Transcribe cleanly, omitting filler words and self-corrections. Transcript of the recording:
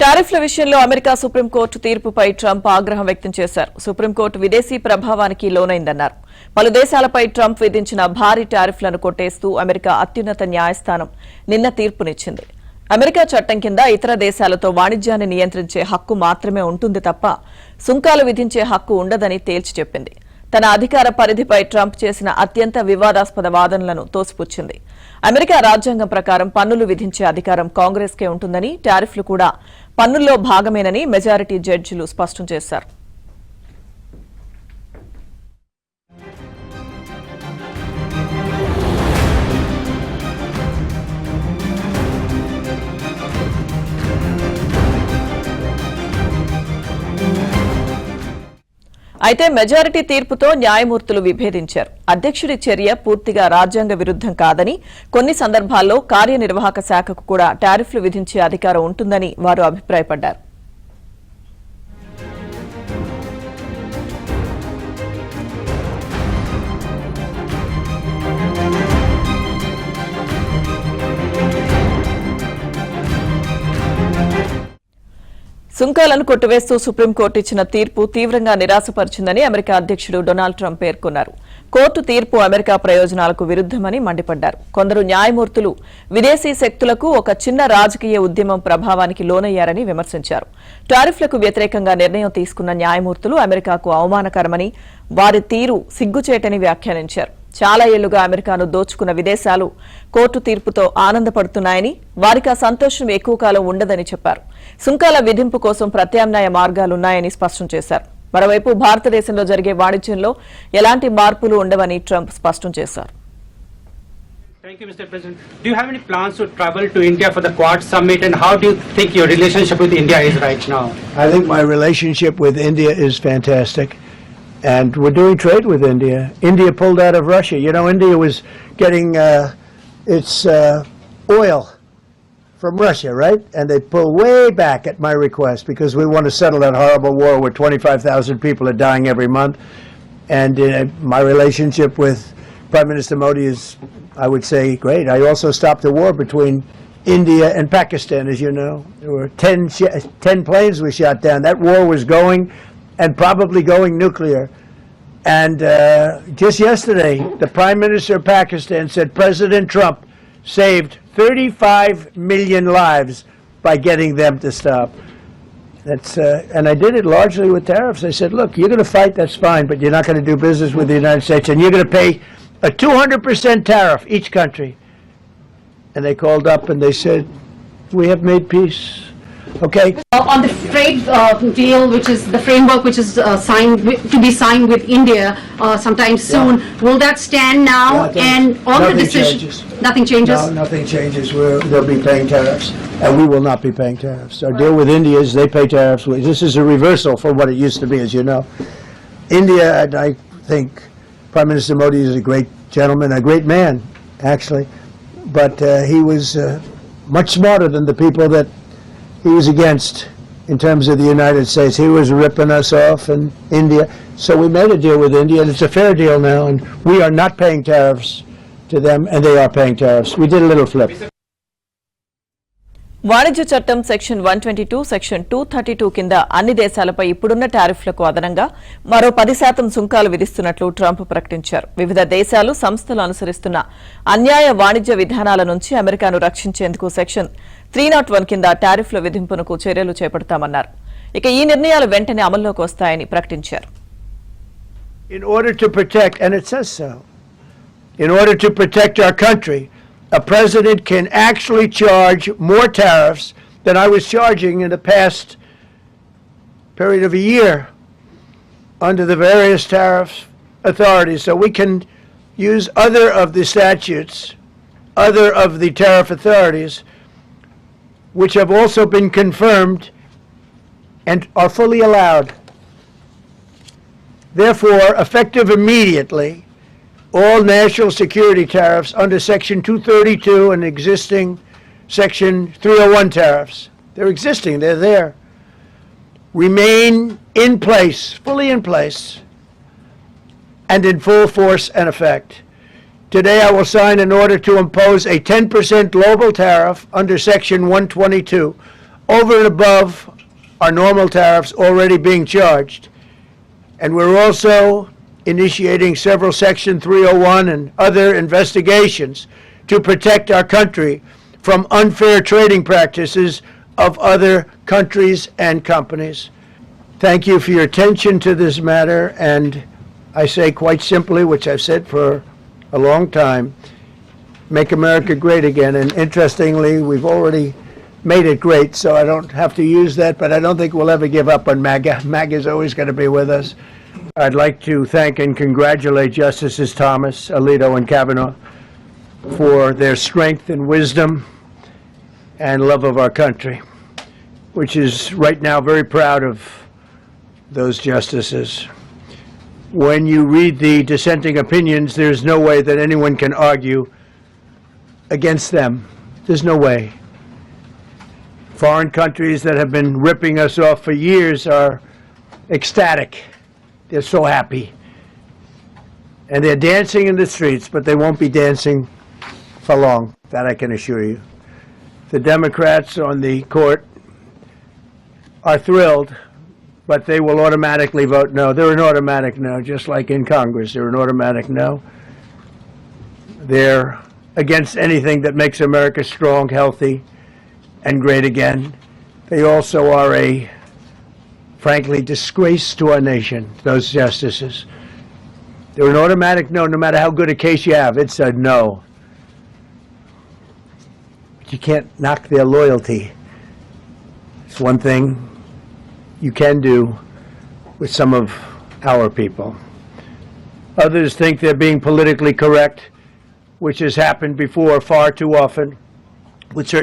టారిఫ్ల విషయంలో America supreme court తీర్పుపై Trump ఆగ్రహం వ్యక్తం చేశారు. సుప్రీంకోర్టు విదేశీ ప్రభావానికి లోనైందన్నారు. పలు దేశాలపై ట్రంప్ విధించిన భారీ టారిఫ్లను కొట్టేస్తూ అమెరికా అత్యున్నత న్యాయస్థానం నిన్న తీర్పునిచ్చింది. అమెరికా చట్టం కింద ఇతర దేశాలతో వాణిజ్యాన్ని నియంత్రించే హక్కు మాత్రమే ఉంటుంది తప్ప సుంకాలు విధించే హక్కు ఉండదని తేల్చి చెప్పింది. తన అధికార పరిధిపై ట్రంప్ చేసిన అత్యంత వివాదాస్పద వాదనలను తోసిపుచ్చింది. అమెరికా రాజ్యాంగం ప్రకారం పన్నులు విధించే అధికారం కాంగ్రెస్కే ఉంటుందని, టారిఫ్లు కూడా పన్నుల్లో భాగమేనని మెజారిటీ జడ్జిలు స్పష్టం చేశారు. అయితే మెజారిటీ తీర్పుతో న్యాయమూర్తులు విభేదించారు. అధ్యక్షుడి చర్య పూర్తిగా రాజ్యాంగ విరుద్దం కాదని, కొన్ని సందర్భాల్లో కార్యనిర్వాహక శాఖకు కూడా టారిఫ్లు విధించే అధికారం ఉంటుందని వారు అభిప్రాయపడ్డారు. సుంకాలను కొట్టివేస్తూ సుప్రీంకోర్టు ఇచ్చిన తీర్పు తీవ్రంగా నిరాశపరిచిందని అమెరికా అధ్యక్షుడు డొనాల్డ్ ట్రంప్ పేర్కొన్నారు. కోర్టు తీర్పు అమెరికా ప్రయోజనాలకు విరుద్దమని మండిపడ్డారు. కొందరు న్యాయమూర్తులు విదేశీ శక్తులకు ఒక చిన్న రాజకీయ ఉద్యమం ప్రభావానికి లోనయ్యారని విమర్శించారు. టారిఫ్లకు వ్యతిరేకంగా నిర్ణయం తీసుకున్న న్యాయమూర్తులు అమెరికాకు అవమానకరమని, వారి తీరు సిగ్గుచేటని వ్యాఖ్యానించారు. చాలా ఏళ్లుగా అమెరికాను దోచుకున్న విదేశాలు కోర్టు తీర్పుతో ఆనందపడుతున్నాయని, వారికి ఆ సంతోషం ఎక్కువ కాలం ఉండదని చెప్పారు. సుంకాల విధింపు కోసం ప్రత్యామ్నాయ మార్గాలున్నాయని స్పష్టం చేశారు. మరోవైపు భారతదేశంలో జరిగే వాణిజ్యంలో ఎలాంటి మార్పులు ఉండవని ట్రంప్ స్పష్టం చేశారు. Thank you, Mr. President. Do you have any plans to travel to India for the Quad Summit, and how do you think your relationship with India is right now? I think my relationship with India is fantastic. And we're doing trade with India. India pulled out of Russia. You know, India was getting its oil from Russia, right? And they pulled way back at my request because we want to settle that horrible war where 25,000 people are dying every month. And my relationship with Prime Minister Modi is, I would say, great. I also stopped the war between India and Pakistan, as you know. There were 10 planes we shot down. That war was going and probably going nuclear. And just yesterday, the Prime Minister of Pakistan said President Trump saved 35 million lives by getting them to stop. And I did it largely with tariffs. I said, look, you're going to fight, that's fine, but you're not going to do business with the United States, and you're going to pay a 200% tariff, each country. And they called up and they said, we have made peace. Okay. On the trade deal, which is the framework which is to be signed with India sometime soon, will that stand now? And on the decision, nothing changes. No, nothing changes. They'll be paying tariffs, and we will not be paying tariffs. Our deal with India is they pay tariffs. This is a reversal from what it used to be, as you know. India, and I think Prime Minister Modi is a great gentleman, a great man, actually, but he was much smarter than the people that he was against in terms of the United States. He was ripping us off in India. So we made a deal with India, and it's a fair deal now, and we are not paying tariffs to them, and they are paying tariffs. We did a little flip. వాణిజ్య చట్టం section 122, section 232 కింద అన్ని దేశాలపై ఇప్పుడున్న టారిఫ్లకు అదనంగా మరో 10% సుంకాలు విధిస్తున్నట్లు Trump ప్రకటించారు. వివిధ దేశాలు, సంస్థలు అనుసరిస్తున్న అన్యాయ వాణిజ్య విధానాల నుంచి అమెరికాను రక్షించేందుకు సెక్షన్ 301 కింద టారిఫ్ల విధింపునకు చర్యలు చేపడతామన్నారు. ఇక ఈ నిర్ణయాలు వెంటనే అమల్లోకి వస్తాయని ప్రకటించారు. In order to protect, and it says so, in order to protect our country, a president can actually charge more tariffs than I was charging in the past period of a year under the various tariff authorities. So we can use other of the statutes, other of the tariff authorities, which have also been confirmed and are fully allowed. Therefore, effective immediately, all national security tariffs under Section 232 and existing Section 301 tariffs, they're existing, they're there, remain in place, fully in place, and in full force and effect. Today I will sign an order to impose a 10% global tariff under Section 122 over and above our normal tariffs already being charged. And we're also initiating several Section 301 and other investigations to protect our country from unfair trading practices of other countries and companies. Thank you for your attention to this matter, and I say quite simply, which I've said for a long time, make America great again. And interestingly, we've already made it great, so I don't have to use that, but I don't think we'll ever give up on MAGA. MAGA is always going to be with us. I'd like to thank and congratulate Justices Thomas, Alito, and Kavanaugh for their strength and wisdom and love of our country, which is right now very proud of those justices. When you read the dissenting opinions, there's no way that anyone can argue against them. There's no way. Foreign countries that have been ripping us off for years are ecstatic. They're so happy. And they're dancing in the streets, but they won't be dancing for long. That I can assure you. The Democrats on the court are thrilled, but they will automatically vote no. They're an automatic no, just like in Congress. They're an automatic no. They're against anything that makes America strong, healthy, and great again. They also are a, frankly, disgrace to our nation, those justices. They're an automatic no, no matter how good a case you have. It's a no. But you can't knock their loyalty. It's one thing you can do with some of our people. Others think they're being politically correct, which has happened before far too often with certain